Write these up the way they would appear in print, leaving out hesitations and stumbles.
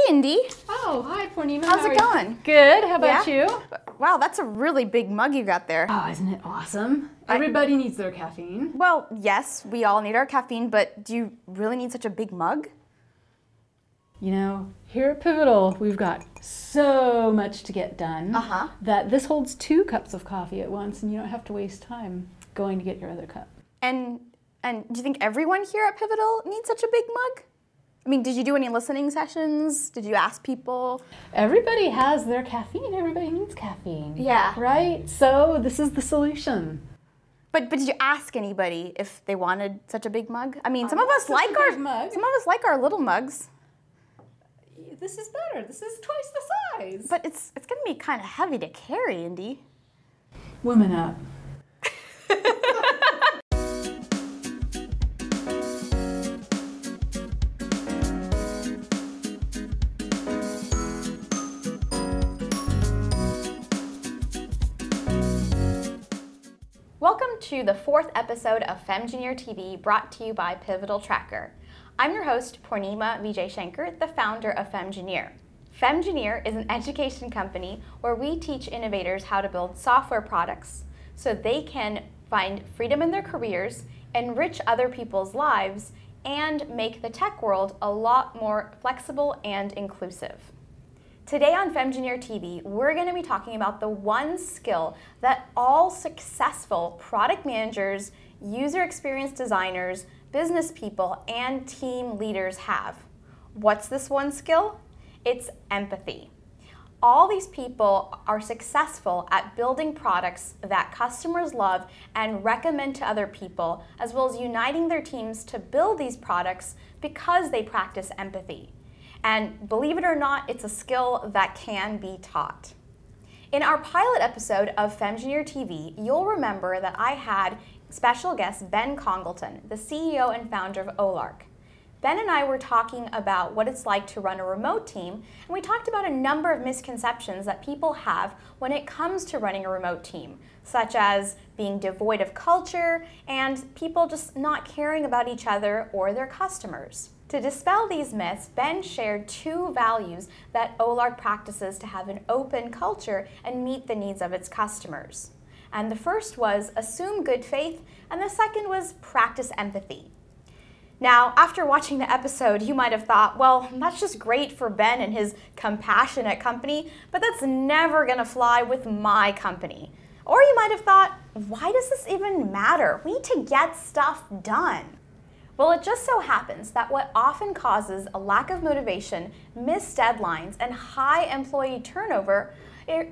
Indy. Oh, hi, Purnima. How's it going? Good. How about you? Wow, that's a really big mug you got there. Oh, isn't it awesome? Everybody needs their caffeine. Well, yes, we all need our caffeine, but do you really need such a big mug? You know, here at Pivotal, we've got so much to get done that this holds 2 cups of coffee at once, and you don't have to waste time going to get your other cup. And do you think everyone here at Pivotal needs such a big mug? I mean, did you do any listening sessions? Did you ask people? Everybody has their caffeine. Everybody needs caffeine. Yeah. Right? So this is the solution. But did you ask anybody if they wanted such a big mug? I mean, some of us like our little mugs. This is better. This is twice the size. But it's going to be kind of heavy to carry, Indy. Woman up. Welcome to the 4th episode of Femgineer TV, brought to you by Pivotal Tracker. I'm your host, Purnima Vijay Shankar, the founder of Femgineer. Femgineer is an education company where we teach innovators how to build software products so they can find freedom in their careers, enrich other people's lives, and make the tech world a lot more flexible and inclusive. Today on Femgineer TV, we're going to be talking about the one skill that all successful product managers, user experience designers, business people, and team leaders have. What's this one skill? It's empathy. All these people are successful at building products that customers love and recommend to other people, as well as uniting their teams to build these products because they practice empathy. And believe it or not, it's a skill that can be taught. In our pilot episode of Femgineer TV, you'll remember that I had special guest Ben Congleton, the CEO and founder of Olark. Ben and I were talking about what it's like to run a remote team, and we talked about a number of misconceptions that people have when it comes to running a remote team, such as being devoid of culture and people just not caring about each other or their customers. To dispel these myths, Ben shared 2 values that Olark practices to have an open culture and meet the needs of its customers. And the first was assume good faith, and the second was practice empathy. Now, after watching the episode, you might have thought, well, that's just great for Ben and his compassionate company, but that's never gonna fly with my company. Or you might have thought, why does this even matter? We need to get stuff done. Well, it just so happens that what often causes a lack of motivation, missed deadlines, and high employee turnover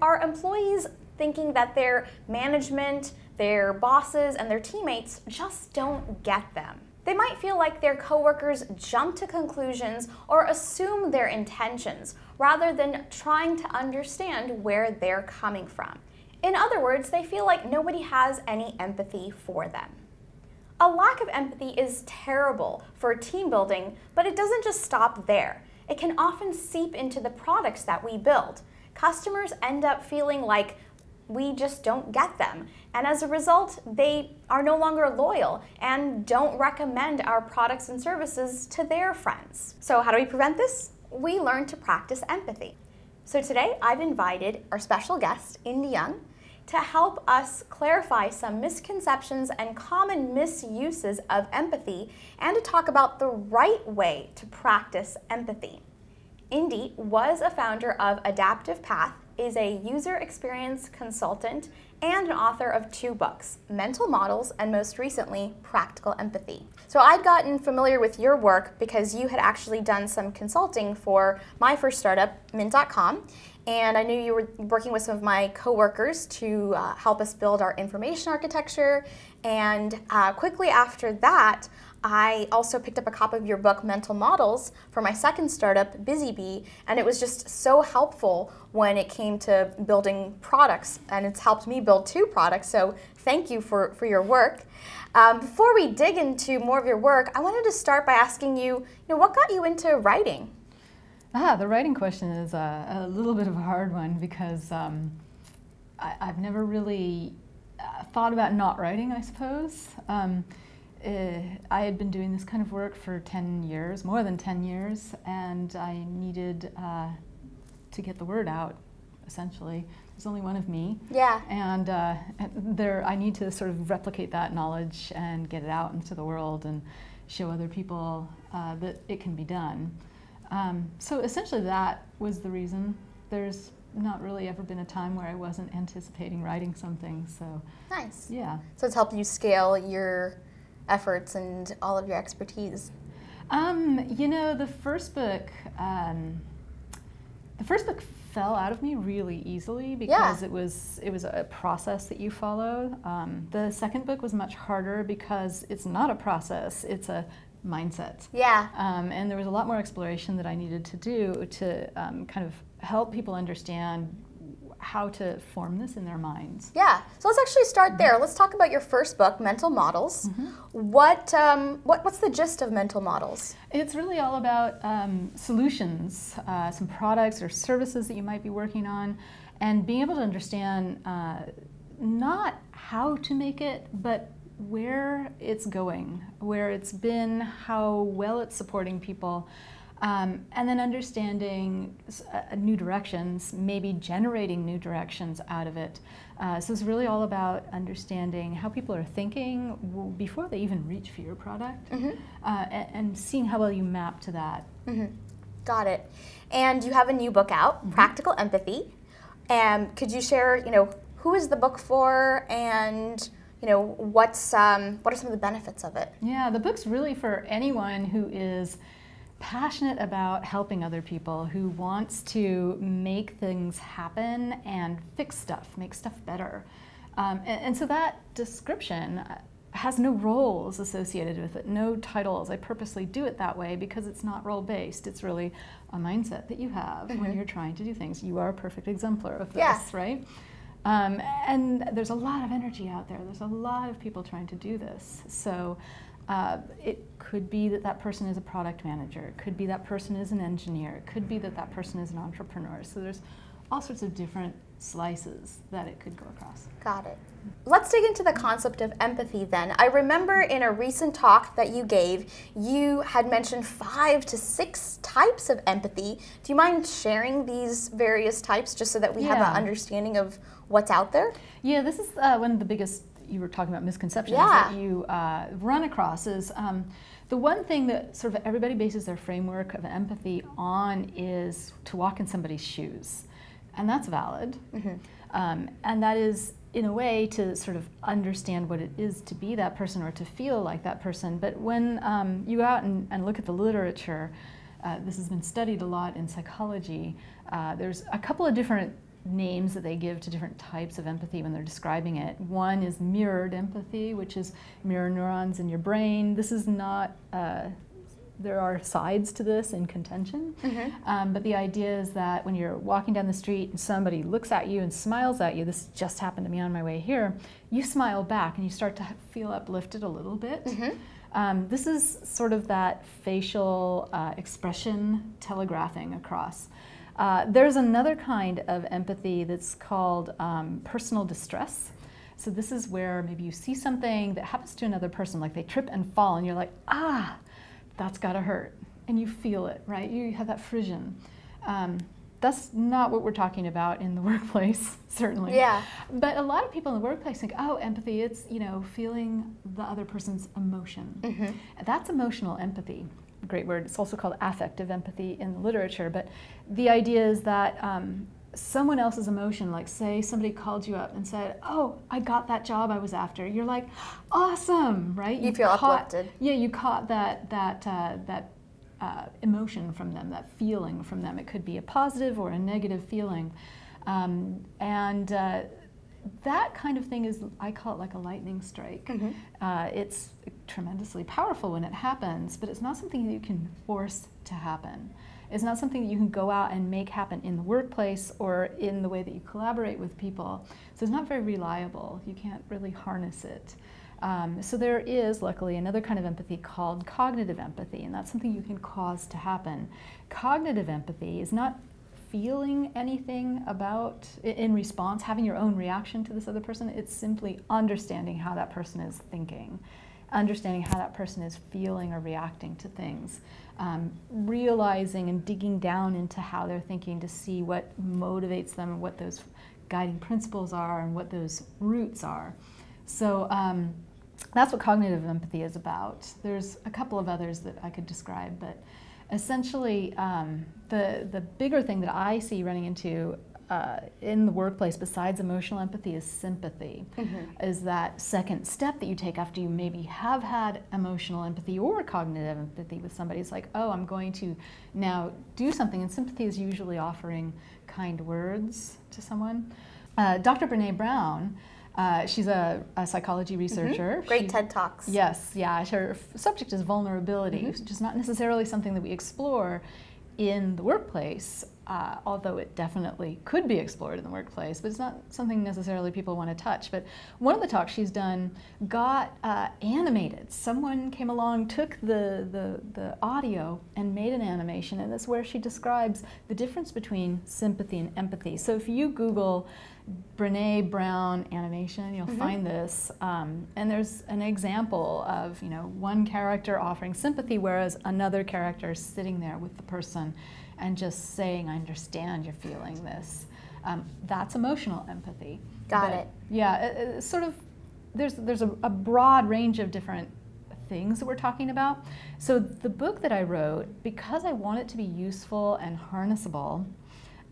are employees thinking that their management, their bosses, and their teammates just don't get them. They might feel like their coworkers jump to conclusions or assume their intentions rather than trying to understand where they're coming from. In other words, they feel like nobody has any empathy for them. A lack of empathy is terrible for team building, but it doesn't just stop there. It can often seep into the products that we build. Customers end up feeling like we just don't get them, and as a result, they are no longer loyal and don't recommend our products and services to their friends. So how do we prevent this? We learn to practice empathy. So today, I've invited our special guest, Indy Young, to help us clarify some misconceptions and common misuses of empathy, and to talk about the right way to practice empathy. Indy was a founder of Adaptive Path, is a user experience consultant, and an author of 2 books, Mental Models, and most recently, Practical Empathy. So I'd gotten familiar with your work because you had actually done some consulting for my first startup, Mint.com, and I knew you were working with some of my coworkers to help us build our information architecture, and quickly after that, I also picked up a copy of your book, Mental Models, for my second startup, BusyBee, and it was just so helpful when it came to building products, and it's helped me build 2 products, so thank you for your work. Before we dig into more of your work, I wanted to start by asking you, what got you into writing? The writing question is a little bit of a hard one because I've never really thought about not writing, I suppose. I had been doing this kind of work for 10 years, more than 10 years, and I needed to get the word out, essentially. There's only one of me. Yeah. And I need to sort of replicate that knowledge and get it out into the world and show other people that it can be done. So essentially that was the reason. There's not really ever been a time where I wasn't anticipating writing something, so. Nice. Yeah. So it's helped you scale your efforts and all of your expertise. You know, the first book fell out of me really easily because it was a process that you follow. The second book was much harder because it's not a process, it's a mindset. Yeah. And there was a lot more exploration that I needed to do to kind of help people understand how to form this in their minds. Yeah, so let's actually start there. Let's talk about your first book, Mental Models. What's the gist of Mental Models? It's really all about solutions, some products or services that you might be working on, and being able to understand not how to make it, but where it's going, where it's been, how well it's supporting people. And then understanding new directions, maybe generating new directions out of it. So it's really all about understanding how people are thinking before they even reach for your product, and seeing how well you map to that. Got it. And you have a new book out, Practical Empathy. Could you share, who is the book for, and what are some of the benefits of it? Yeah, the book's really for anyone who is passionate about helping other people, who wants to make things happen and fix stuff, make stuff better. And so that description has no roles associated with it, no titles. I purposely do it that way because it's not role-based. It's really a mindset that you have when you're trying to do things. You are a perfect exemplar of this, right? And there's a lot of energy out there. There's a lot of people trying to do this. So it could be that that person is a product manager. It could be that person is an engineer. It could be that that person is an entrepreneur. So there's all sorts of different slices that it could go across. Got it. Let's dig into the concept of empathy then. I remember in a recent talk that you gave, you had mentioned 5 to 6 types of empathy. Do you mind sharing these various types just so that we have an understanding of what's out there? Yeah, this is one of the biggest, you were talking about misconceptions that you run across is the one thing that sort of everybody bases their framework of empathy on is to walk in somebody's shoes. And that's valid. And that is, in a way, to sort of understand what it is to be that person or to feel like that person. But when you go out and look at the literature, this has been studied a lot in psychology, there's a couple of different names that they give to different types of empathy when they're describing it. One is mirrored empathy, which is mirror neurons in your brain. This is not, there are sides to this in contention, but the idea is that when you're walking down the street and somebody looks at you and smiles at you, this just happened to me on my way here, you smile back and you start to feel uplifted a little bit. This is sort of that facial expression telegraphing across. There's another kind of empathy that's called personal distress. So this is where maybe you see something that happens to another person, like they trip and fall, and you're like, ah, that's gotta hurt. And you feel it, right? You have that frisson. That's not what we're talking about in the workplace, certainly. Yeah. But a lot of people in the workplace think, oh, empathy, it's, feeling the other person's emotion. That's emotional empathy. Great word. It's also called affective empathy in the literature, but the idea is that someone else's emotion, like say somebody called you up and said, oh, I got that job I was after. You're like, awesome, right? You feel uplifted. Yeah, you caught that emotion from them, that feeling from them. It could be a positive or a negative feeling. That kind of thing is, I call it like a lightning strike. It's tremendously powerful when it happens, but it's not something that you can force to happen. It's not something that you can go out and make happen in the workplace or in the way that you collaborate with people. So it's not very reliable. You can't really harness it. So there is, luckily, another kind of empathy called cognitive empathy, and that's something you can cause to happen. Cognitive empathy is not feeling anything about, in response, having your own reaction to this other person. It's simply understanding how that person is thinking. understanding how that person is feeling or reacting to things, realizing and digging down into how they're thinking to see what motivates them and what those guiding principles are and what those roots are. So that's what cognitive empathy is about. There's a couple of others that I could describe, but essentially the bigger thing that I see running into in the workplace besides emotional empathy is sympathy. Is that second step that you take after you maybe have had emotional empathy or cognitive empathy with somebody. It's like, oh, I'm going to now do something, and sympathy is usually offering kind words to someone. Dr. Brené Brown, she's a psychology researcher. Great TED Talks. Yes, yeah. Her subject is vulnerability, which is not necessarily something that we explore in the workplace, although it definitely could be explored in the workplace, but it's not something necessarily people want to touch. But one of the talks she's done got animated. Someone came along, took the audio and made an animation, and that's where she describes the difference between sympathy and empathy. So if you Google Brené Brown animation, you'll find this, and there's an example of, you know, one character offering sympathy, whereas another character is sitting there with the person and just saying, I understand you're feeling this. That's emotional empathy. Got it. Yeah, it's sort of, there's a broad range of different things that we're talking about. So the book that I wrote, because I want it to be useful and harnessable,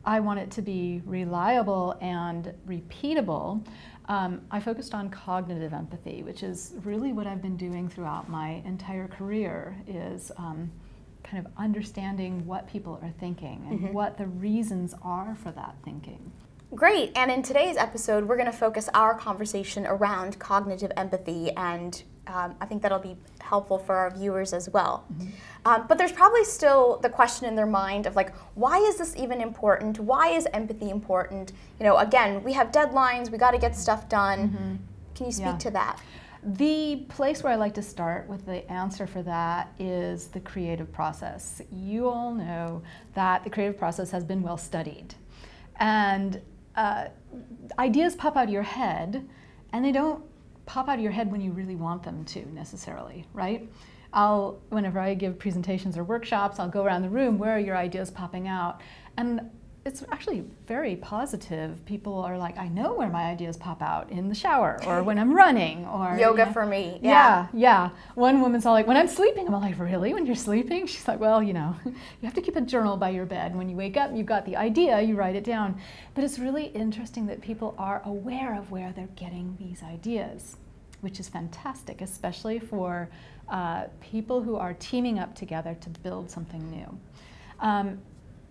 I want it to be reliable and repeatable, I focused on cognitive empathy, which is really what I've been doing throughout my entire career, is kind of understanding what people are thinking and what the reasons are for that thinking. Great, and in today's episode, we're going to focus our conversation around cognitive empathy, and I think that'll be helpful for our viewers as well. But there's probably still the question in their mind of like, why is this even important? Why is empathy important? You know, again, we have deadlines, we got to get stuff done. Can you speak to that? The place where I like to start with the answer for that is the creative process. You all know that the creative process has been well studied. And ideas pop out of your head, and they don't pop out of your head when you really want them to necessarily, right? Whenever I give presentations or workshops, I'll go around the room, where are your ideas popping out? And it's actually very positive. People are like, I know where my ideas pop out, in the shower or when I'm running, or yoga for me. Yeah. One woman's all like, when I'm sleeping. I'm all like, really? When you're sleeping? She's like, well, you know, you have to keep a journal by your bed. When you wake up, you've got the idea, you write it down. But it's really interesting that people are aware of where they're getting these ideas, which is fantastic, especially for people who are teaming up together to build something new.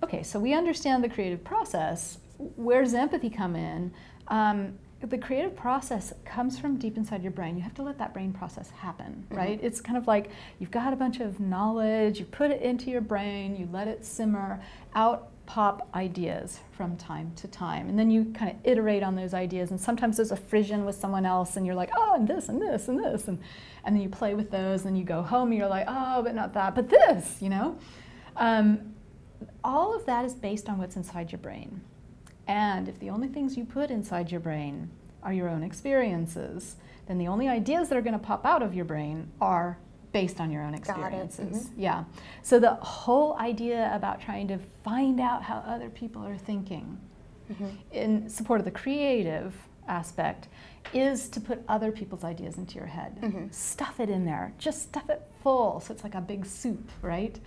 Okay, so we understand the creative process. Where does empathy come in? The creative process comes from deep inside your brain. You have to let that brain process happen, right? It's kind of like you've got a bunch of knowledge, you put it into your brain, you let it simmer, out pop ideas from time to time. And then you kind of iterate on those ideas, and sometimes there's a frisson with someone else, and you're like, oh, and this, and this, and this. And then you play with those, and you go home, and you're like, oh, but not that, but this, you know? All of that is based on what's inside your brain. And if the only things you put inside your brain are your own experiences, then the only ideas that are going to pop out of your brain are based on your own experiences. Yeah. So the whole idea about trying to find out how other people are thinking in support of the creative aspect is to put other people's ideas into your head. Stuff it in there. Just stuff it full, so it's like a big soup, right?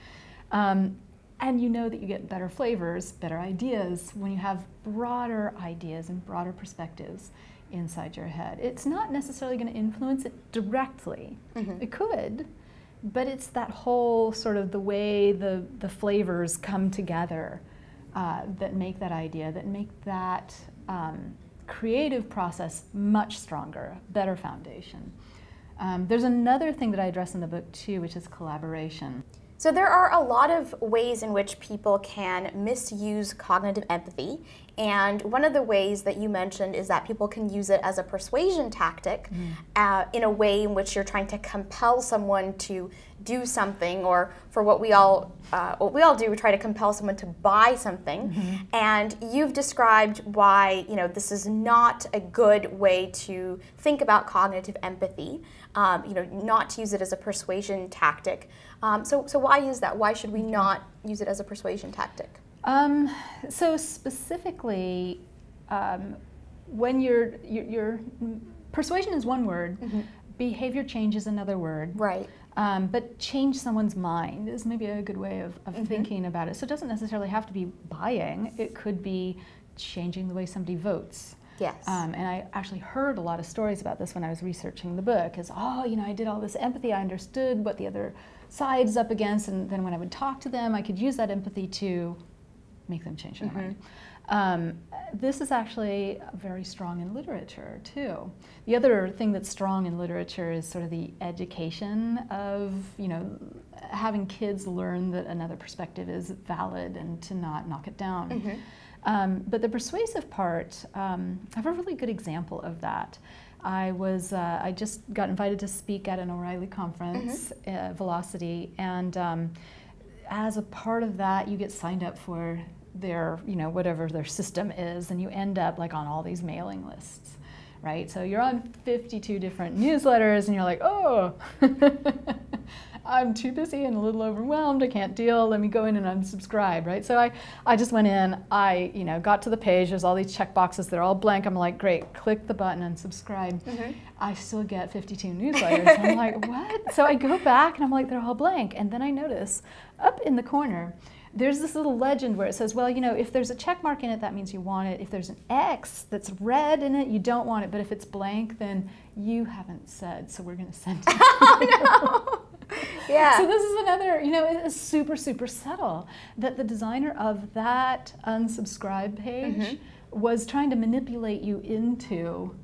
And you know that you get better flavors, better ideas when you have broader ideas and broader perspectives inside your head. It's not necessarily going to influence it directly. It could, but it's that whole sort of the way the flavors come together that make that idea, that make that creative process much stronger, better foundation. There's another thing that I address in the book too, which is collaboration. So there are a lot of ways in which people can misuse cognitive empathy, and one of the ways that you mentioned is that people can use it as a persuasion tactic in a way in which you're trying to compel someone to do something, or for what we all do, we try to compel someone to buy something. And you've described why this is not a good way to think about cognitive empathy. not to use it as a persuasion tactic. So why is that? Why should we not use it as a persuasion tactic? So specifically, when you're persuasion is one word, behavior change is another word. Right. But change someone's mind is maybe a good way of thinking about it. So it doesn't necessarily have to be buying. It could be changing the way somebody votes. Yes. And I actually heard a lot of stories about this when I was researching the book. I did all this empathy. I understood what the other side's up against, and then when I would talk to them, I could use that empathy to make them change their mind. This is actually very strong in literature too. The other thing that's strong in literature is sort of the education of, having kids learn that another perspective is valid and to not knock it down. But the persuasive part, I have a really good example of that. I just got invited to speak at an O'Reilly conference, Velocity, and as a part of that, you get signed up for their, whatever their system is, and you end up like on all these mailing lists, right? So you're on 52 different newsletters, and you're like, oh, I'm too busy and a little overwhelmed, I can't deal, let me go in and unsubscribe, right? So I just went in, I got to the page, there's all these check boxes, they're all blank, I'm like, great, click the button, unsubscribe. I still get 52 newsletters, I'm like, what? So I go back and I'm like, they're all blank, and then I notice up in the corner, there's this little legend where it says, well, if there's a check mark in it, that means you want it. If there's an X that's red in it, you don't want it. But if it's blank, then you haven't said, so we're going to send it. Oh, no. Yeah. So this is another, it is super, super subtle that the designer of that unsubscribe page was trying to manipulate you into,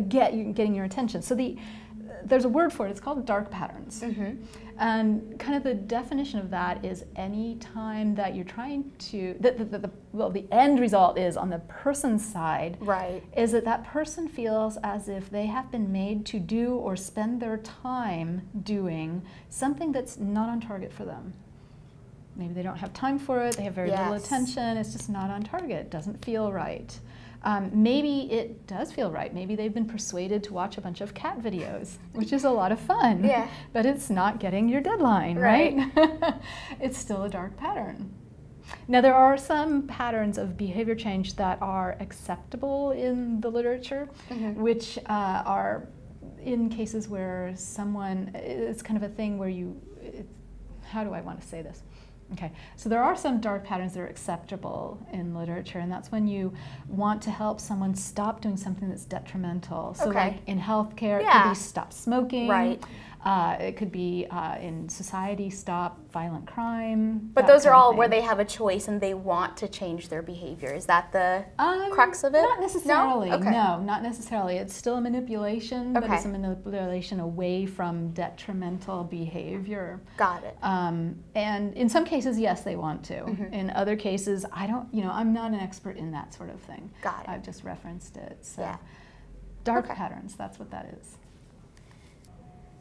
getting your attention. So there's a word for it, it's called dark patterns. And kind of the definition of that is any time that you're trying to, the end result is on the person's side, is that person feels as if they have been made to do or spend their time doing something that's not on target for them. Maybe they don't have time for it, they have very little attention, it's just not on target, it doesn't feel right. Maybe it does feel right. Maybe they've been persuaded to watch a bunch of cat videos, which is a lot of fun, but it's not getting your deadline, right? It's still a dark pattern. Now, there are some patterns of behavior change that are acceptable in the literature, which are in cases where it's kind of a thing where how do I want to say this? Okay, so there are some dark patterns that are acceptable in literature, and that's when you want to help someone stop doing something that's detrimental. So like in healthcare, it could be stop smoking. It could be in society, stop violent crime. But those are all where they have a choice and they want to change their behavior. Is that the crux of it? Not necessarily. No? Okay. No, not necessarily. It's still a manipulation, but it's a manipulation away from detrimental behavior. Got it. And in some cases, yes, they want to. In other cases, I'm not an expert in that sort of thing. Got it. I've just referenced it. So dark patterns, that's what that is.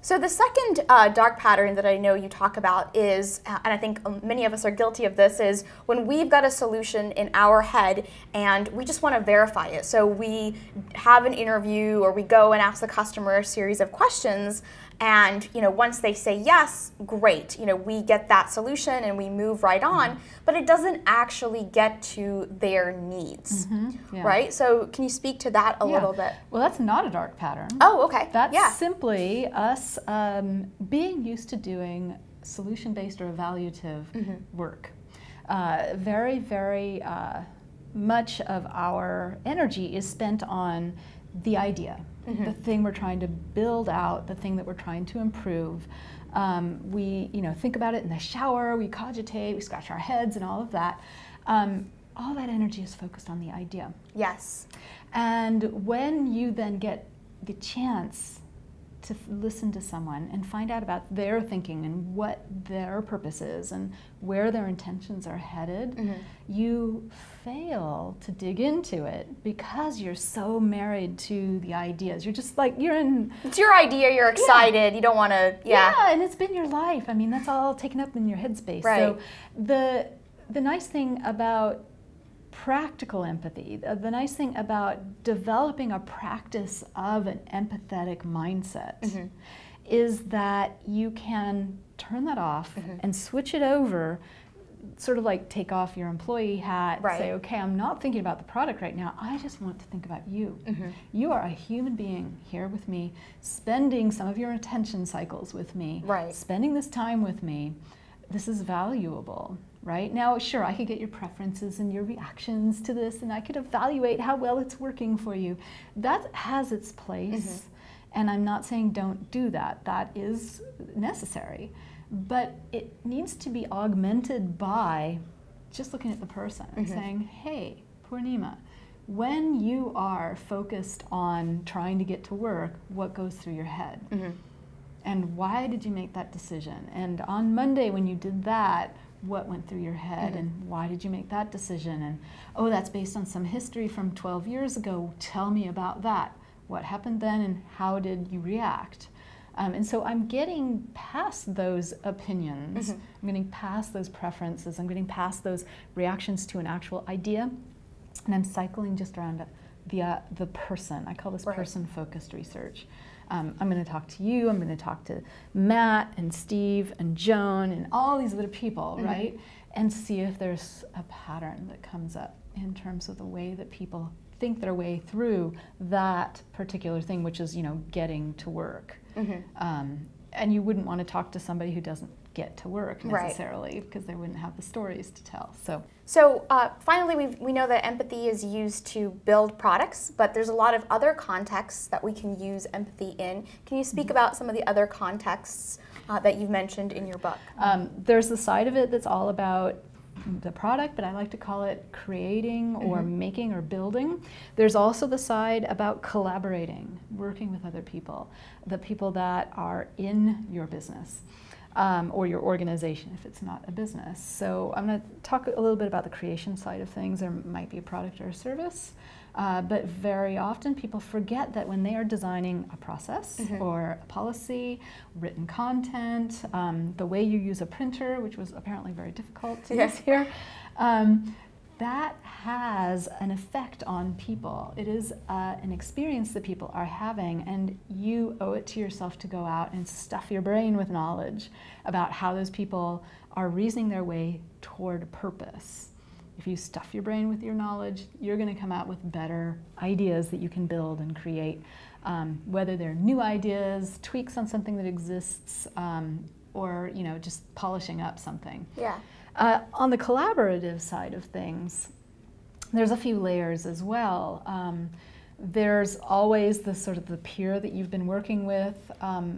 So the second dark pattern that I know you talk about is, and I think many of us are guilty of this, is when we've got a solution in our head and we just want to verify it. So we have an interview or we go and ask the customer a series of questions, and once they say yes, great. We get that solution and we move right on, but it doesn't actually get to their needs, right? So can you speak to that a little bit? Well, that's not a dark pattern. Oh, okay. That's simply us being used to doing solution-based or evaluative work. Very, very much of our energy is spent on the idea, the thing we're trying to build out, the thing that we're trying to improve. We think about it in the shower, we cogitate, we scratch our heads and all of that. All that energy is focused on the idea. Yes. And when you then get the chance to listen to someone and find out about their thinking and what their purpose is and where their intentions are headed, you fail to dig into it because you're so married to the ideas. You're just like, it's your idea, you're excited, you don't want to, Yeah, and it's been your life. I mean, that's all taken up in your headspace. Right. So the nice thing about practical empathy, the nice thing about developing a practice of an empathetic mindset is that you can turn that off and switch it over, sort of like take off your employee hat, say, okay, I'm not thinking about the product right now, I just want to think about you. You are a human being here with me, spending some of your attention cycles with me, spending this time with me. This is valuable, right? Now, sure, I could get your preferences and your reactions to this, and I could evaluate how well it's working for you. That has its place, and I'm not saying don't do that. That is necessary. But it needs to be augmented by just looking at the person and saying, hey, Purnima, when you are focused on trying to get to work, what goes through your head? And why did you make that decision? And on Monday when you did that, what went through your head and why did you make that decision? And oh, that's based on some history from 12 years ago. Tell me about that. What happened then and how did you react? And so I'm getting past those opinions, I'm getting past those preferences, I'm getting past those reactions to an actual idea, and I'm cycling just around the person. I call this person-focused research. I'm going to talk to you, I'm going to talk to Matt and Steve and Joan and all these other people, right? And see if there's a pattern that comes up in terms of the way that people think their way through that particular thing, which is, you know, getting to work. And you wouldn't want to talk to somebody who doesn't get to work necessarily because they wouldn't have the stories to tell. So finally, we know that empathy is used to build products, but there's a lot of other contexts that we can use empathy in. Can you speak about some of the other contexts that you've mentioned in your book? There's the side of it that's all about the product, but I like to call it creating or making or building. There's also the side about collaborating, working with other people, the people that are in your business or your organization if it's not a business. So I'm going to talk a little bit about the creation side of things. There might be a product or a service, but very often people forget that when they are designing a process or a policy, written content, the way you use a printer, which was apparently very difficult to use here, that has an effect on people. It is an experience that people are having, and you owe it to yourself to go out and stuff your brain with knowledge about how those people are reasoning their way toward purpose. If you stuff your brain with your knowledge, you're going to come out with better ideas that you can build and create, whether they're new ideas, tweaks on something that exists, or just polishing up something. On the collaborative side of things, there's a few layers as well. There's always the sort of the peer that you've been working with,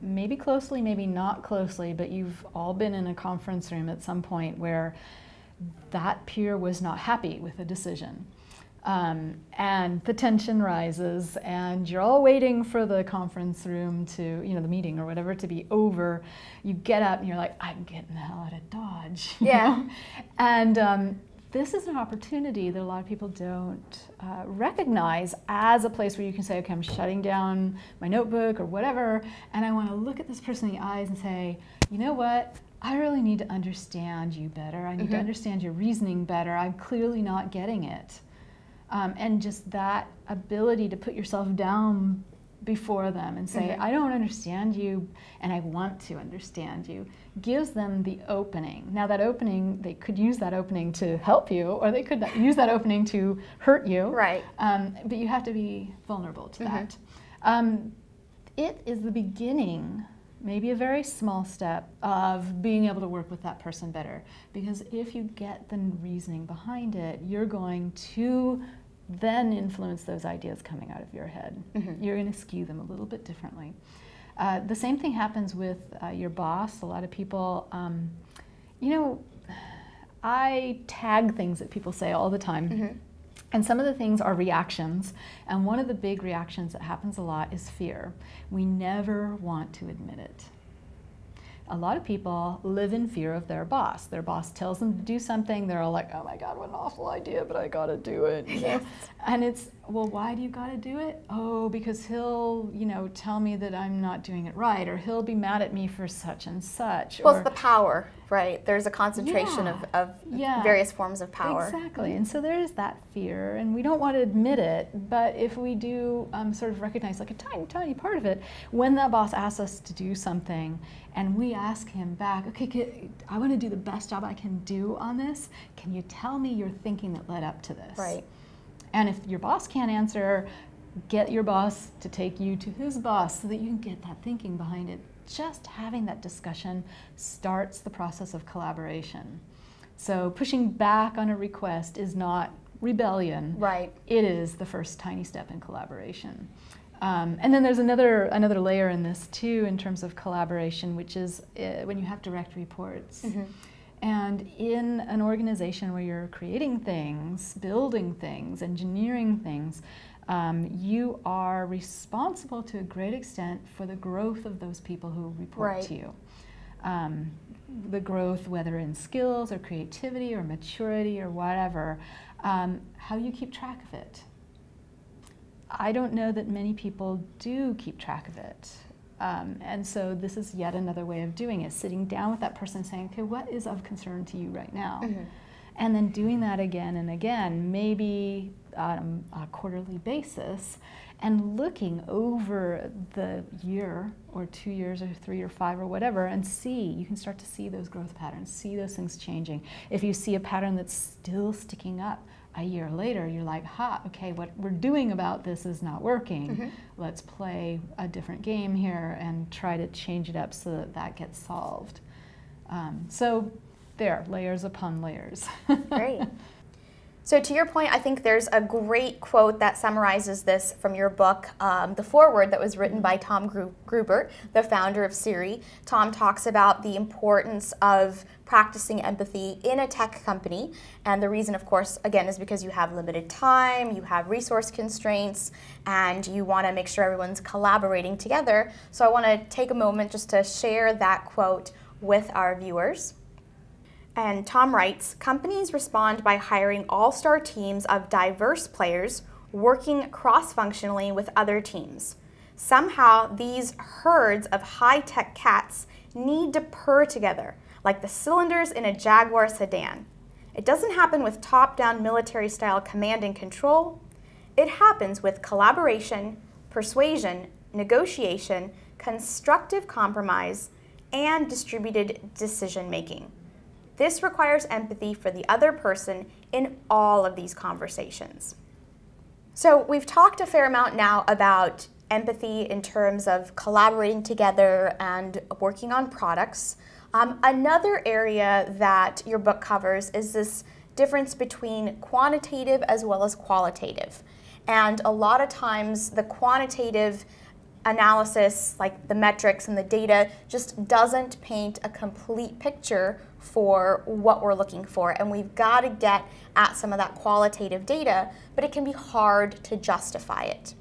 maybe closely, maybe not closely, but you've all been in a conference room at some point where that peer was not happy with a decision. And the tension rises, and you're all waiting for the conference room to, the meeting or whatever to be over. You get up and you're like, I'm getting the hell out of Dodge. You know? And this is an opportunity that a lot of people don't recognize as a place where you can say, okay, I'm shutting down my notebook or whatever, and I want to look at this person in the eyes and say, you know what? I really need to understand you better. I need to understand your reasoning better. I'm clearly not getting it. And just that ability to put yourself down before them and say, I don't understand you and I want to understand you, gives them the opening. Now that opening, they could use that opening to help you, or they could use that opening to hurt you. Right. But you have to be vulnerable to that. It is the beginning, maybe a very small step, of being able to work with that person better. Because if you get the reasoning behind it, you're going to then influence those ideas coming out of your head. You're going to skew them a little bit differently. The same thing happens with your boss. A lot of people, I tag things that people say all the time. And some of the things are reactions. And one of the big reactions that happens a lot is fear. We never want to admit it. A lot of people live in fear of their boss. Their boss tells them to do something, they're all like, oh my God, what an awful idea, but I gotta do it. And it's well, why do you got to do it? Oh, because he'll, tell me that I'm not doing it right, or he'll be mad at me for such and such. Well, it's the power, right? There's a concentration of various forms of power. Exactly, and so there is that fear, and we don't want to admit it, but if we do sort of recognize like a tiny, tiny part of it, when that boss asks us to do something, and we ask him back, okay, I want to do the best job I can do on this, can you tell me your thinking that led up to this? Right. And if your boss can't answer, get your boss to take you to his boss so that you can get that thinking behind it. Just having that discussion starts the process of collaboration. So pushing back on a request is not rebellion. Right. It is the first tiny step in collaboration. And then there's another layer in this too in terms of collaboration, which is when you have direct reports. Mm-hmm. And in an organization where you're creating things, building things, engineering things, you are responsible to a great extent for the growth of those people who report to you. The growth, whether in skills or creativity or maturity or whatever, how you keep track of it. I don't know that many people do keep track of it. And so this is yet another way of doing it, sitting down with that person and saying, okay, what is of concern to you right now? Mm-hmm. And then doing that again and again, maybe on a quarterly basis, and looking over the year or 2 years or 3 or 5 or whatever, and you can start to see those growth patterns, see those things changing. If you see a pattern that's still sticking up a year later, you're like, okay, what we're doing about this is not working. Mm-hmm. Let's play a different game here and try to change it up so that gets solved. So there, layers upon layers. Great. So to your point, I think there's a great quote that summarizes this from your book, the foreword that was written by Tom Gruber, the founder of Siri. Tom talks about the importance of practicing empathy in a tech company. And the reason, of course, again, is because you have limited time, you have resource constraints, and you want to make sure everyone's collaborating together. So I want to take a moment just to share that quote with our viewers. And Tom writes, companies respond by hiring all-star teams of diverse players working cross-functionally with other teams. Somehow, these herds of high-tech cats need to purr together, like the cylinders in a Jaguar sedan. It doesn't happen with top-down military-style command and control. It happens with collaboration, persuasion, negotiation, constructive compromise, and distributed decision-making. This requires empathy for the other person in all of these conversations. So we've talked a fair amount now about empathy in terms of collaborating together and working on products. Another area that your book covers is this difference between quantitative as well as qualitative. And a lot of times the quantitative analysis, like the metrics and the data, just doesn't paint a complete picture for what we're looking for. And we've got to get at some of that qualitative data, but it can be hard to justify it.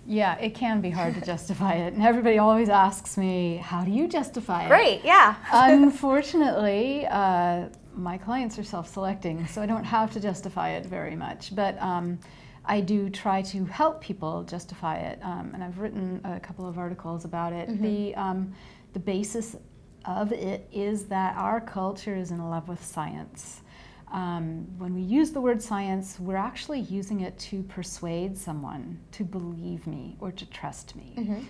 Yeah, it can be hard to justify it. And everybody always asks me, how do you justify it? Great, yeah. Unfortunately, my clients are self-selecting, so I don't have to justify it very much. But I do try to help people justify it, and I've written a couple of articles about it. Mm-hmm. The basis of it is that our culture is in love with science. When we use the word science, we're actually using it to persuade someone to believe me or to trust me. Mm-hmm.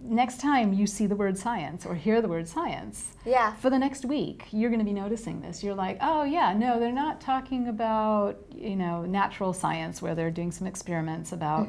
Next time you see the word science or hear the word science, for the next week, you're going to be noticing this. You're like, oh yeah, no, they're not talking about, natural science where they're doing some experiments about,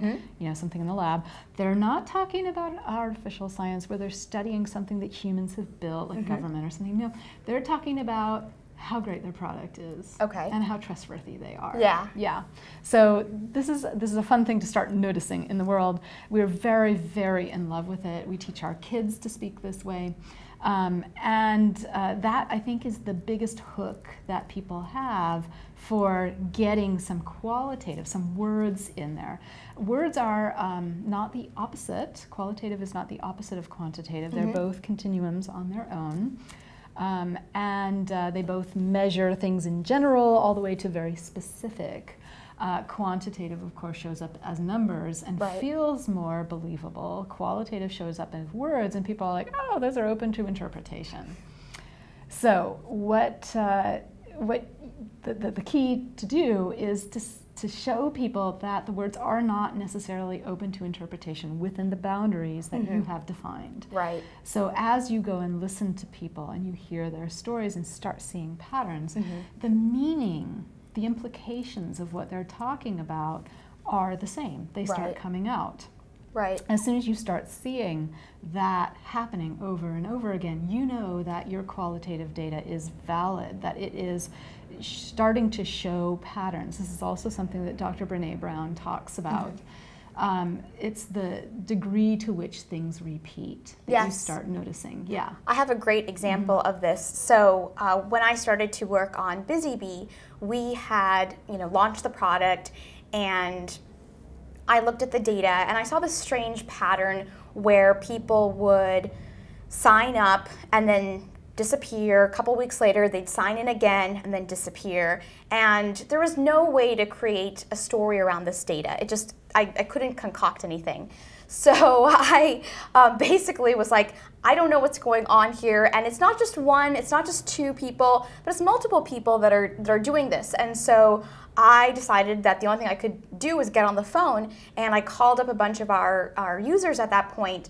something in the lab. They're not talking about artificial science where they're studying something that humans have built, like government or something. No, they're talking about how great their product is, and how trustworthy they are. Yeah. So this is a fun thing to start noticing in the world. We're very, very in love with it. We teach our kids to speak this way, and that I think is the biggest hook that people have for getting some qualitative, some words in there. Words are not the opposite. Qualitative is not the opposite of quantitative. They're both continuums on their own. And they both measure things in general all the way to very specific. Quantitative, of course, shows up as numbers and feels more believable. Qualitative shows up as words, and people are like, oh, those are open to interpretation. So what the key to do is to show people that the words are not necessarily open to interpretation within the boundaries that you have defined. Right. So as you go and listen to people and you hear their stories and start seeing patterns, the meaning, the implications of what they're talking about are the same. They start coming out. Right. As soon as you start seeing that happening over and over again, you know that your qualitative data is valid, that it is starting to show patterns. This is also something that Dr. Brené Brown talks about. It's the degree to which things repeat that you start noticing. Yeah. I have a great example of this. So when I started to work on BusyBee, we had launched the product, and I looked at the data and I saw this strange pattern where people would sign up and then disappear. A couple weeks later, they'd sign in again and then disappear. And there was no way to create a story around this data. I couldn't concoct anything. So I basically was like, I don't know what's going on here. And it's not just one, it's not just two people, but it's multiple people that are doing this. And so I decided that the only thing I could do was get on the phone, and I called up a bunch of our users at that point,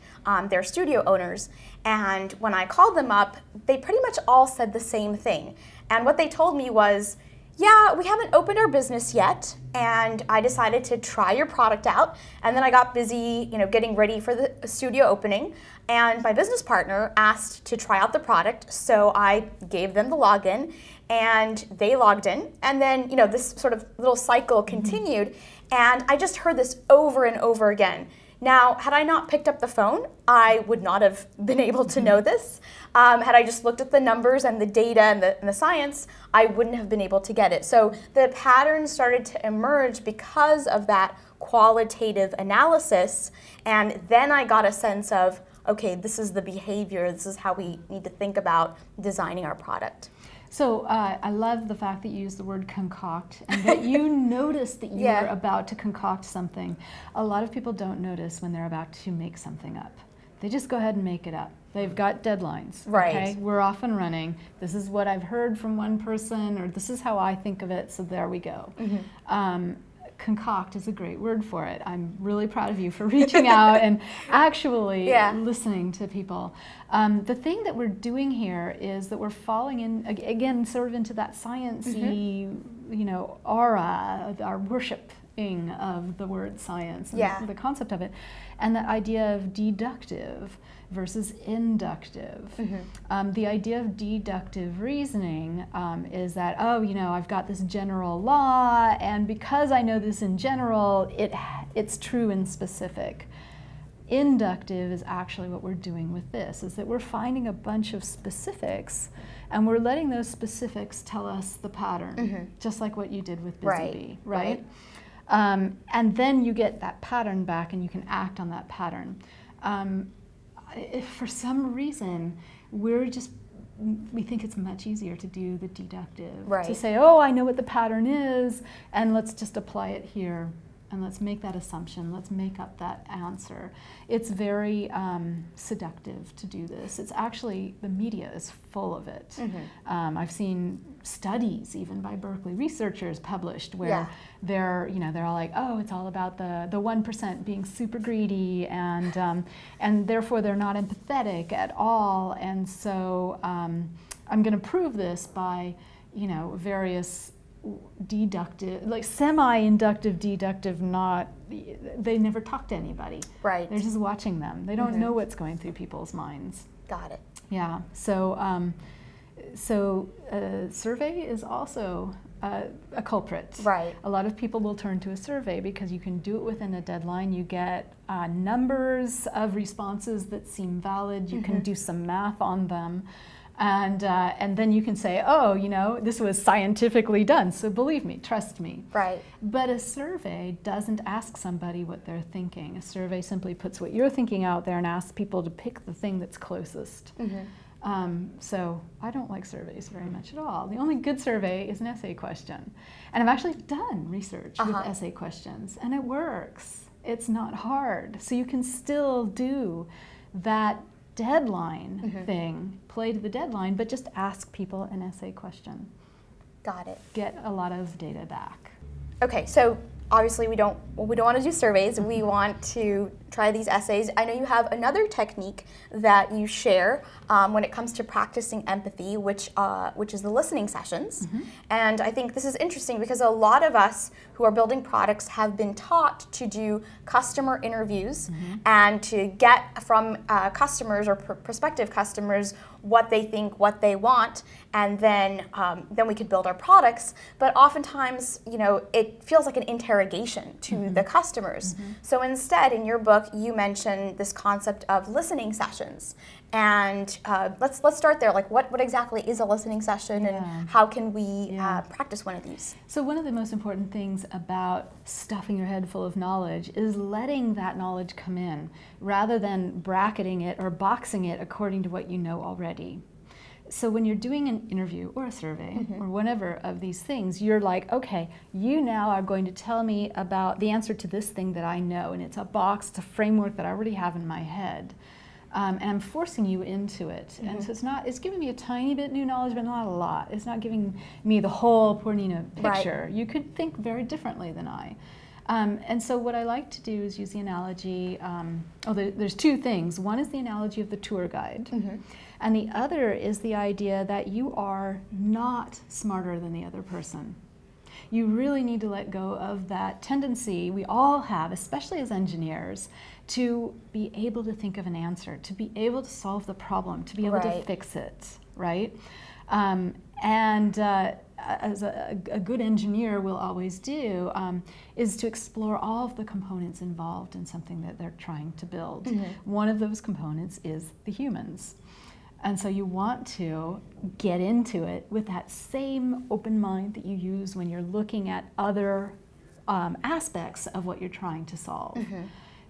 their studio owners. And when I called them up, they pretty much all said the same thing. And what they told me was, yeah, we haven't opened our business yet, and I decided to try your product out, and then I got busy, getting ready for the studio opening, and my business partner asked to try out the product, so I gave them the login, and they logged in, and then, this sort of little cycle continued, and I just heard this over and over again. Now, had I not picked up the phone, I would not have been able to know this. Had I just looked at the numbers and the data and the science, I wouldn't have been able to get it. So the patterns started to emerge because of that qualitative analysis, and then I got a sense of, okay, this is the behavior, this is how we need to think about designing our product. So I love the fact that you use the word concoct and that you notice that you're about to concoct something. A lot of people don't notice when they're about to make something up. They just go ahead and make it up. They've got deadlines. Right. Okay? We're off and running. This is what I've heard from one person, or this is how I think of it, so there we go. Concoct is a great word for it. I'm really proud of you for reaching out and actually listening to people. The thing that we're doing here is that we're falling in, again, sort of into that science-y, aura, our worshiping of the word science and the concept of it, and the idea of deductive versus inductive. The idea of deductive reasoning is that, I've got this general law, and because I know this in general, it's true in specific. Inductive is actually what we're doing with this, is that we're finding a bunch of specifics, and we're letting those specifics tell us the pattern, just like what you did with BusyBee, right? And then you get that pattern back, and you can act on that pattern. If for some reason we think it's much easier to do the deductive, to say, oh, I know what the pattern is, and let's just apply it here, and let's make that assumption, let's make up that answer. It's very seductive to do this. It's actually, the media is full of it. I've seen studies, even by Berkeley researchers, published where they're all like, oh, it's all about the 1% being super greedy, and therefore they're not empathetic at all. And so I'm going to prove this by, various deductive, like semi-inductive, deductive, they never talk to anybody. Right. They're just watching them. They don't know what's going through people's minds. Got it. Yeah. So, survey is also a culprit. Right. A lot of people will turn to a survey because you can do it within a deadline. You get numbers of responses that seem valid. You can do some math on them. And then you can say, oh, this was scientifically done, so believe me, trust me. Right. But a survey doesn't ask somebody what they're thinking. A survey simply puts what you're thinking out there and asks people to pick the thing that's closest. So I don't like surveys very much at all. The only good survey is an essay question. And I've actually done research with essay questions, and it works. It's not hard. So you can still do that deadline thing, play to the deadline, but just ask people an essay question. Got it. Get a lot of data back. Okay, so obviously we don't want to do surveys. We want to try these essays. I know you have another technique that you share when it comes to practicing empathy, which is the listening sessions. And I think this is interesting because a lot of us who are building products have been taught to do customer interviews and to get from customers or prospective customers what they think, what they want, and then we could build our products. But oftentimes, you know, it feels like an interrogation to the customers. So instead, in your book, you mention this concept of listening sessions. And let's start there. Like, what exactly is a listening session, and how can we practice one of these? So one of the most important things about stuffing your head full of knowledge is letting that knowledge come in, rather than bracketing it or boxing it according to what you know already. So when you're doing an interview or a survey or whatever of these things, you're like, okay, you now are going to tell me about the answer to this thing that I know, and it's a box, it's a framework that I already have in my head. And I'm forcing you into it. And so it's giving me a tiny bit new knowledge, but not a lot. It's not giving me the whole Purnima picture. Right. You could think very differently than I. And so what I like to do is use the analogy, there's two things. One is the analogy of the tour guide. And the other is the idea that you are not smarter than the other person. You really need to let go of that tendency we all have, especially as engineers, to be able to think of an answer, to be able to solve the problem, to be able to fix it, right? As a good engineer will always do, is to explore all of the components involved in something that they're trying to build. One of those components is the humans. And so you want to get into it with that same open mind that you use when you're looking at other aspects of what you're trying to solve.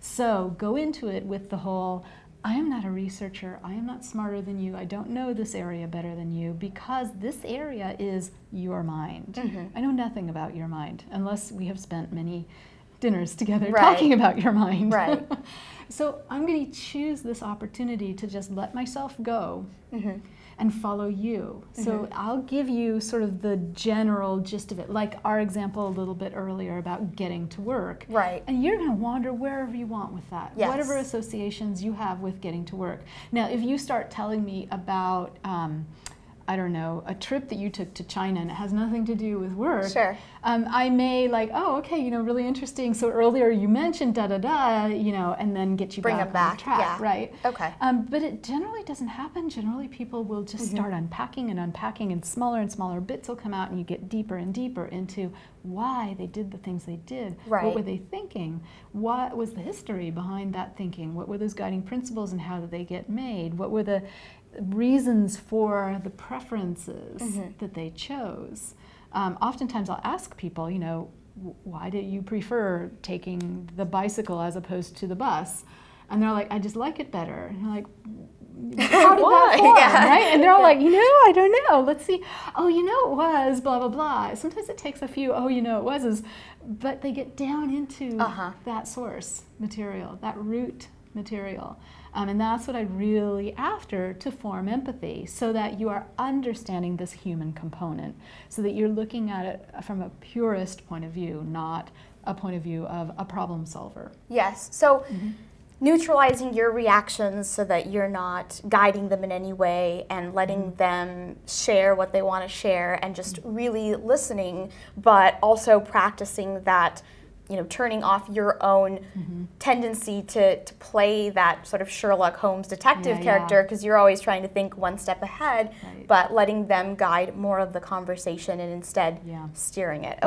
So go into it with the whole, I am not a researcher, I am not smarter than you, I don't know this area better than you, because this area is your mind. I know nothing about your mind, unless we have spent many dinners together talking about your mind. So I'm going to choose this opportunity to just let myself go and follow you. So I'll give you sort of the general gist of it, like our example a little bit earlier about getting to work. And you're going to wander wherever you want with that, whatever associations you have with getting to work. Now, if you start telling me about I don't know, a trip that you took to China and it has nothing to do with work, I may like, oh, okay, you know, really interesting. So earlier you mentioned da-da-da, you know, and then get you back on track, right? But it generally doesn't happen. Generally people will just start unpacking and smaller and smaller bits will come out, and you get deeper and deeper into why they did the things they did. What were they thinking? What was the history behind that thinking? What were those guiding principles and how did they get made? What were the reasons for the preferences that they chose? Oftentimes I'll ask people, you know, why do you prefer taking the bicycle as opposed to the bus? And they're like, I just like it better. And you're like, how did that form, right? And they're all like, you know, I don't know. Let's see. Oh, you know, it was blah, blah, blah. Sometimes it takes a few, oh, you know, it was, but they get down into that source material, that root material. And that's what I'm really after to form empathy, so that you are understanding this human component, so that you're looking at it from a purist point of view, not a point of view of a problem solver. Yes. So neutralizing your reactions so that you're not guiding them in any way, and letting them share what they want to share, and just really listening, but also practicing that, you know, turning off your own tendency to play that sort of Sherlock Holmes detective character, because you're always trying to think one step ahead, but letting them guide more of the conversation and instead steering it.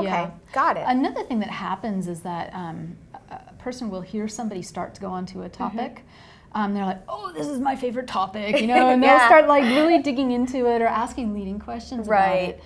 Got it. Another thing that happens is that a person will hear somebody start to go onto a topic. They're like, oh, this is my favorite topic, you know, and they'll start like really digging into it or asking leading questions about it.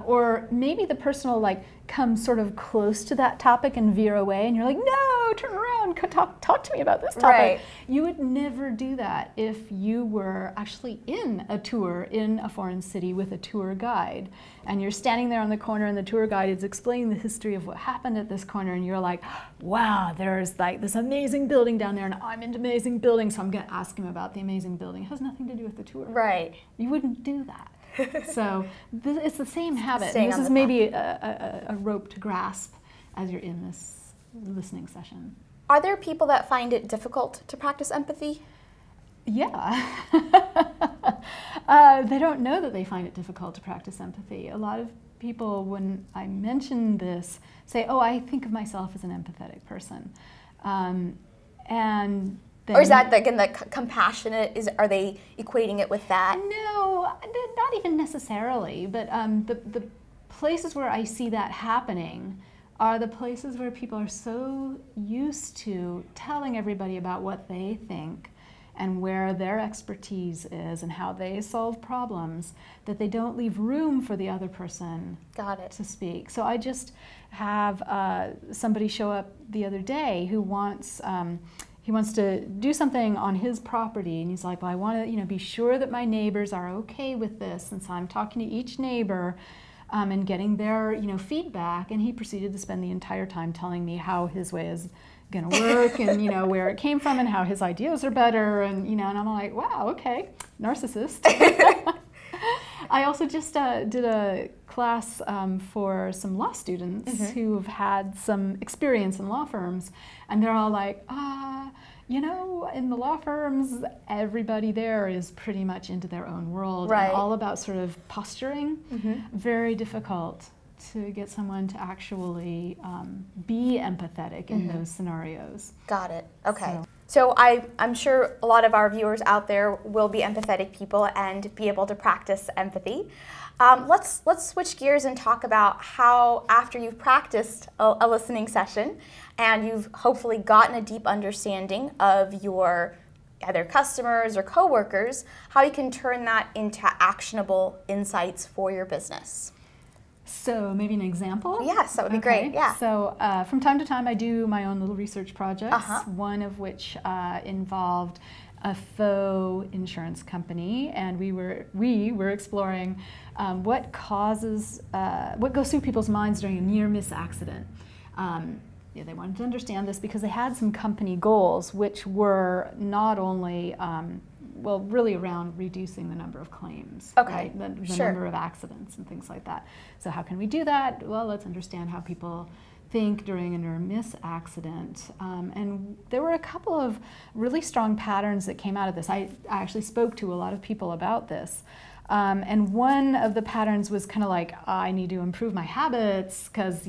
Or maybe the person will like come sort of close to that topic and veer away, and you're like, no, turn around, down, talk to me about this topic. Right. You would never do that if you were actually in a tour in a foreign city with a tour guide, and you're standing there on the corner and the tour guide is explaining the history of what happened at this corner, and you're like, wow, there's like this amazing building down there, and I'm into amazing buildings, so I'm going to ask him about the amazing building. It has nothing to do with the tour. Right. You wouldn't do that. So it's the same habit. Staying this is maybe a rope to grasp as you're in this listening session. Are there people that find it difficult to practice empathy? Yeah. They don't know that they find it difficult to practice empathy. A lot of people, when I mention this, say, oh, I think of myself as an empathetic person. And then, or is that, again, the compassionate, are they equating it with that? No, not even necessarily, but the places where I see that happening are the places where people are so used to telling everybody about what they think and where their expertise is and how they solve problems, that they don't leave room for the other person to speak. So I just have somebody show up the other day who wants he wants to do something on his property, and he's like, well, I want to be sure that my neighbors are okay with this, and so I'm talking to each neighbor and getting their feedback, and he proceeded to spend the entire time telling me how his way is going to work and where it came from and how his ideas are better, and and I'm like, wow, okay, narcissist. I also just did a class for some law students who have had some experience in law firms, and they're all like, in the law firms, everybody there is pretty much into their own world and all about sort of posturing. Very difficult to get someone to actually be empathetic in those scenarios. Got it. Okay. So I'm sure a lot of our viewers out there will be empathetic people and be able to practice empathy. Let's switch gears and talk about how, after you've practiced a listening session and you've hopefully gotten a deep understanding of your either customers or coworkers, how you can turn that into actionable insights for your business. So maybe an example? Yes, that would be great. Yeah. So from time to time I do my own little research projects, one of which involved a faux insurance company, and we were exploring what goes through people's minds during a near-miss accident. They wanted to understand this because they had some company goals, which were not only really around reducing the number of claims, right? The number of accidents and things like that. So how can we do that? Well, let's understand how people think during a near-miss accident. And there were a couple of really strong patterns that came out of this. I actually spoke to a lot of people about this. And one of the patterns was kind of like, I need to improve my habits because,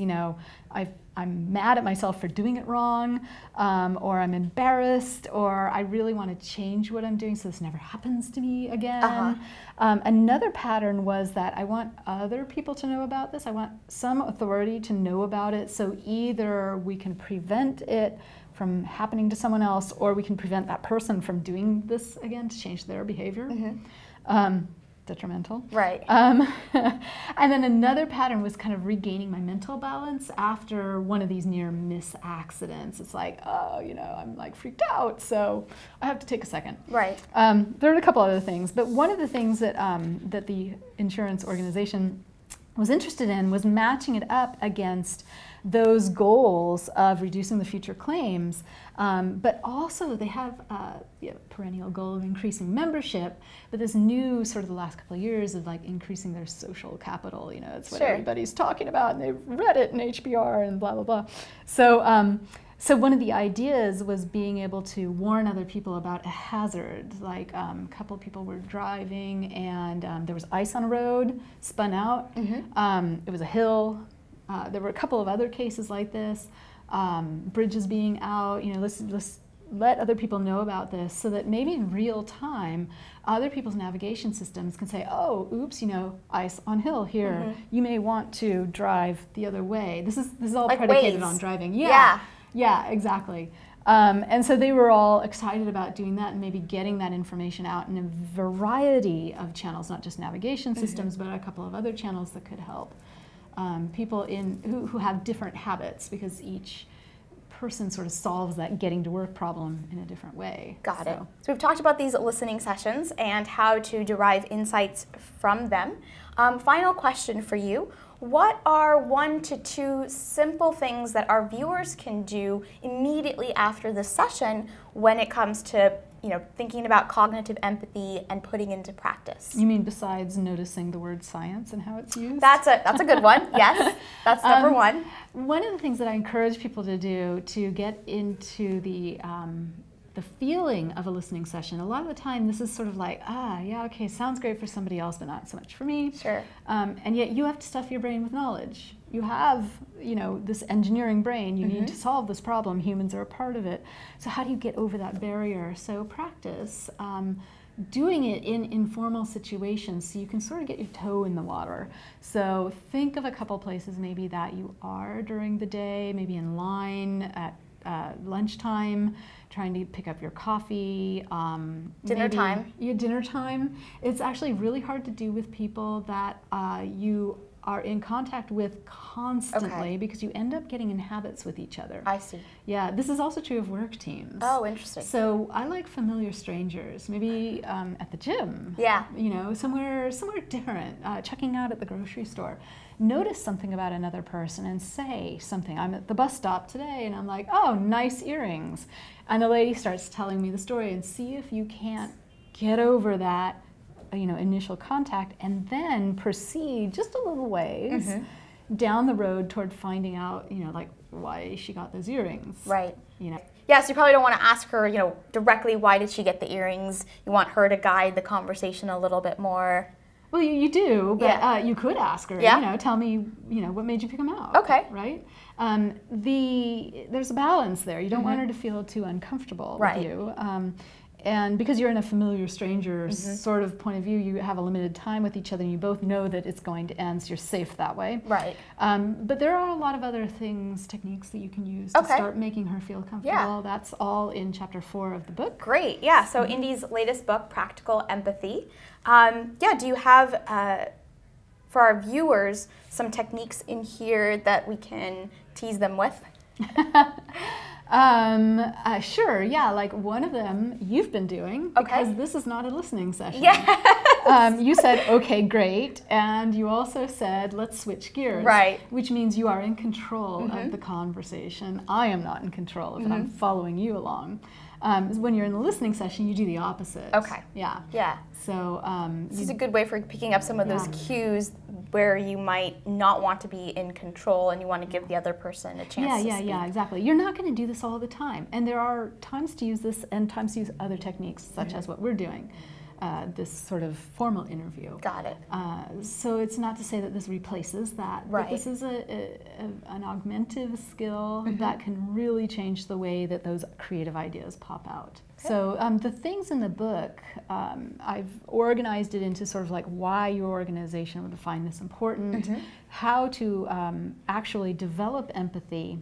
I'm mad at myself for doing it wrong, or I'm embarrassed, or I really want to change what I'm doing so this never happens to me again. Another pattern was that I want other people to know about this. I want some authority to know about it, so either we can prevent it from happening to someone else, or we can prevent that person from doing this again to change their behavior. Detrimental. Right. And then another pattern was kind of regaining my mental balance after one of these near-miss accidents. It's like, I'm like freaked out, so I have to take a second. Right. There are a couple other things, but one of the things that that the insurance organization was interested in was matching it up against those goals of reducing the future claims, but also they have a perennial goal of increasing membership, but this new sort of the last couple of years of like increasing their social capital, it's what everybody's talking about, and they've read it in HBR and blah, blah, blah. So, so one of the ideas was being able to warn other people about a hazard. Like a couple of people were driving and there was ice on a road, spun out. It was a hill. There were a couple of other cases like this, bridges being out. Let's let other people know about this so that maybe in real time, other people's navigation systems can say, oh, oops, ice on hill here. You may want to drive the other way. This is all like predicated on driving. Yeah, exactly. And so they were all excited about doing that and maybe getting that information out in a variety of channels, not just navigation systems, but a couple of other channels that could help people who have different habits, because each person sort of solves that getting to work problem in a different way. Got it. So we've talked about these listening sessions and how to derive insights from them. Final question for you. What are 1 to 2 simple things that our viewers can do immediately after the session when it comes to thinking about cognitive empathy and putting into practice? You mean besides noticing the word science and how it's used? That's a good one. Yes, that's number 1. One of the things that I encourage people to do to get into the feeling of a listening session, a lot of the time this is sort of like, yeah, okay, sounds great for somebody else, but not so much for me. Sure. And yet you have to stuff your brain with knowledge. You have, this engineering brain. You need to solve this problem. Humans are a part of it. So how do you get over that barrier? So practice doing it in informal situations so you can sort of get your toe in the water. So think of a couple places maybe that you are during the day, maybe in line at lunchtime, trying to pick up your coffee. Dinner time. Yeah, dinner time. It's actually really hard to do with people that you are in contact with constantly because you end up getting in habits with each other. I see. Yeah, this is also true of work teams. Oh, interesting. So I like familiar strangers, maybe at the gym. Yeah. Somewhere different, checking out at the grocery store. Notice something about another person and say something. I'm at the bus stop today and I'm like, oh, nice earrings. And the lady starts telling me the story, and see if you can't get over that initial contact and then proceed just a little ways down the road toward finding out, like why she got those earrings. Right. Yeah, so you probably don't want to ask her, directly why did she get the earrings. You want her to guide the conversation a little bit more. Well, you do, but you could ask her, tell me, what made you pick them out. Okay. Right? There's a balance there. You don't want her to feel too uncomfortable with you. And because you're in a familiar stranger sort of point of view, you have a limited time with each other and you both know that it's going to end, so you're safe that way. Right. But there are a lot of other techniques that you can use to start making her feel comfortable. Yeah. That's all in chapter 4 of the book. Great, yeah. So Indy's latest book, Practical Empathy. Do you have, for our viewers, some techniques in here that we can tease them with? Sure, yeah, like one of them you've been doing because this is not a listening session. Yes. You said, okay, great, and you also said, let's switch gears. Right. Which means you are in control of the conversation. I am not in control of it. I'm following you along. When you're in the listening session, you do the opposite. Okay. Yeah. Yeah. So this is a good way for picking up some of those cues where you might not want to be in control and you want to give the other person a chance to speak. Yeah, exactly. You're not going to do this all the time. And there are times to use this and times to use other techniques, such as what we're doing, this sort of formal interview. Got it. So it's not to say that this replaces that, but this is an augmentative skill that can really change the way that those creative ideas pop out. Okay. So the things in the book, I've organized it into sort of like why your organization would find this important, how to actually develop empathy,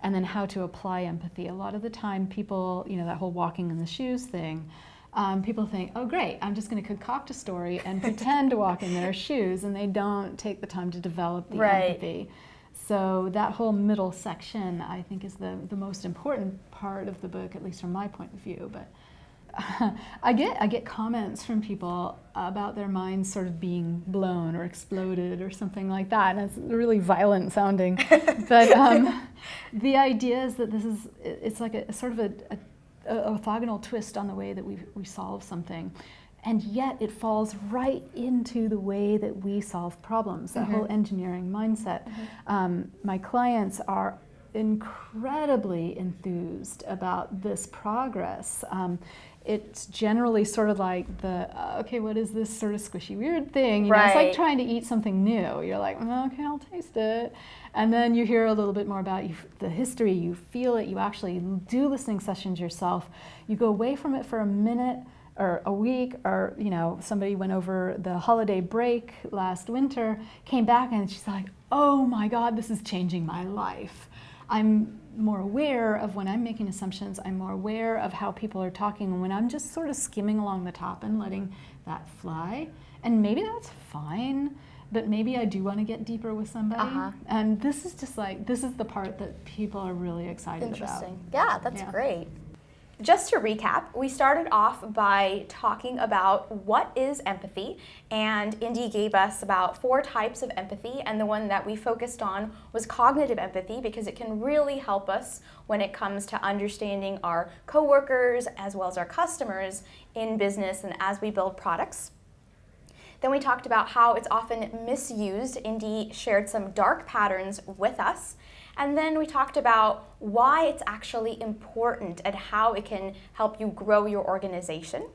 and then how to apply empathy. A lot of the time people, that whole walking in the shoes thing, people think, oh great, I'm just going to concoct a story and pretend to walk in their shoes, and they don't take the time to develop the empathy. So that whole middle section, I think, is the most important part of the book, at least from my point of view. But I get comments from people about their minds sort of being blown or exploded or something like that, and it's really violent sounding. But the idea is that it's like a sort of a orthogonal twist on the way that we solve something, and yet it falls right into the way that we solve problems, that whole engineering mindset. My clients are incredibly enthused about this progress. It's generally sort of like okay, what is this sort of squishy weird thing? It's like trying to eat something new. You're like, well, okay, I'll taste it. And then you hear a little bit more about the history, you feel it, you actually do listening sessions yourself. You go away from it for a minute or a week, or somebody went over the holiday break last winter, came back, and she's like, oh my God, this is changing my life. I'm more aware of when I'm making assumptions. I'm more aware of how people are talking, and when I'm just sort of skimming along the top and letting that fly. And maybe that's fine. but maybe I do want to get deeper with somebody. And this is just like, this is the part that people are really excited about. Interesting. Yeah, that's great. Just to recap, we started off by talking about what is empathy, and Indy gave us about 4 types of empathy, and the one that we focused on was cognitive empathy because it can really help us when it comes to understanding our coworkers as well as our customers in business and as we build products. Then we talked about how it's often misused. Indy shared some dark patterns with us. And then we talked about why it's actually important and how it can help you grow your organization.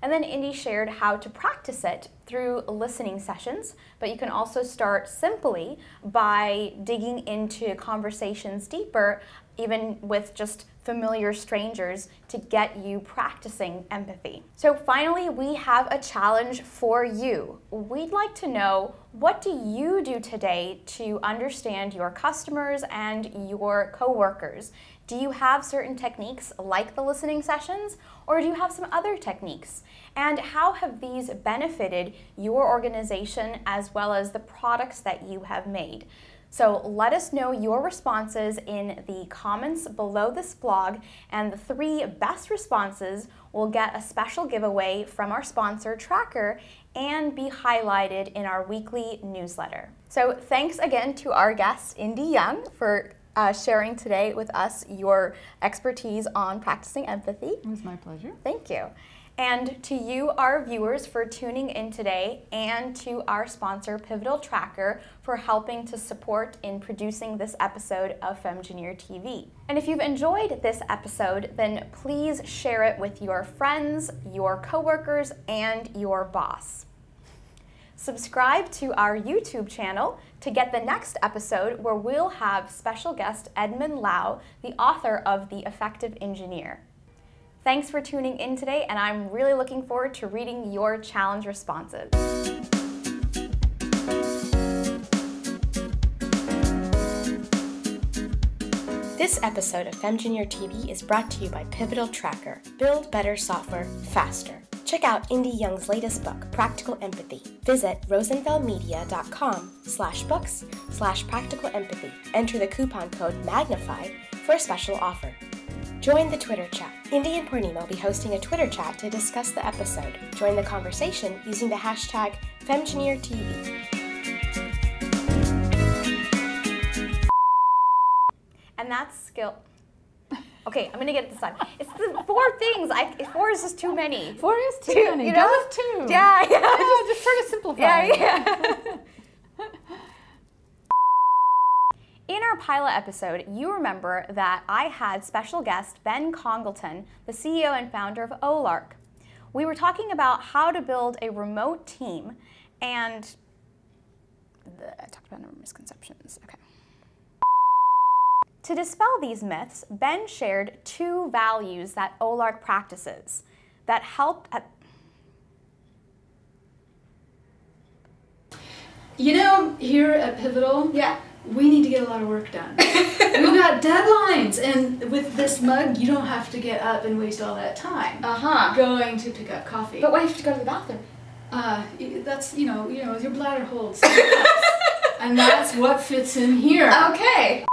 And then Indy shared how to practice it through listening sessions, but you can also start simply by digging into conversations deeper, even with just familiar strangers, to get you practicing empathy. So finally, we have a challenge for you. We'd like to know, what do you do today to understand your customers and your coworkers? Do you have certain techniques like the listening sessions, or do you have some other techniques? And how have these benefited your organization as well as the products that you have made? So let us know your responses in the comments below this blog, and the 3 best responses will get a special giveaway from our sponsor, Tracker, and be highlighted in our weekly newsletter. So thanks again to our guest, Indy Young, for sharing today with us your expertise on practicing empathy. It was my pleasure. Thank you. And to you, our viewers, for tuning in today, and to our sponsor, Pivotal Tracker, for helping to support in producing this episode of FemGeneer TV. And if you've enjoyed this episode, then please share it with your friends, your coworkers, and your boss. Subscribe to our YouTube channel to get the next episode, where we'll have special guest Edmund Lau, the author of The Effective Engineer. Thanks for tuning in today, and I'm really looking forward to reading your challenge responses. This episode of FemGeneer TV is brought to you by Pivotal Tracker. Build better software faster. Check out Indy Young's latest book, Practical Empathy. Visit rosenfeldmedia.com/books/practical-empathy. Enter the coupon code MAGNIFY for a special offer. Join the Twitter chat. Indy and Purnima will be hosting a Twitter chat to discuss the episode. Join the conversation using the hashtag FemGeneerTV. And that's skill. Okay, I'm gonna get this done. It's the 4 things. 4 is just too many. 4 is too many. You know? Go with 2. Yeah. Just try to simplify. Yeah. In our pilot episode, you remember that I had special guest Ben Congleton, the CEO and founder of Olark. We were talking about how to build a remote team, and I talked about a number of misconceptions. Okay. To dispel these myths, Ben shared 2 values that Olark practices that help at... You know, here at Pivotal, we need to get a lot of work done. We've got deadlines, and with this mug, you don't have to get up and waste all that time going to pick up coffee. But why do you have to go to the bathroom? That's, you know, your bladder holds. And that's what fits in here. Okay.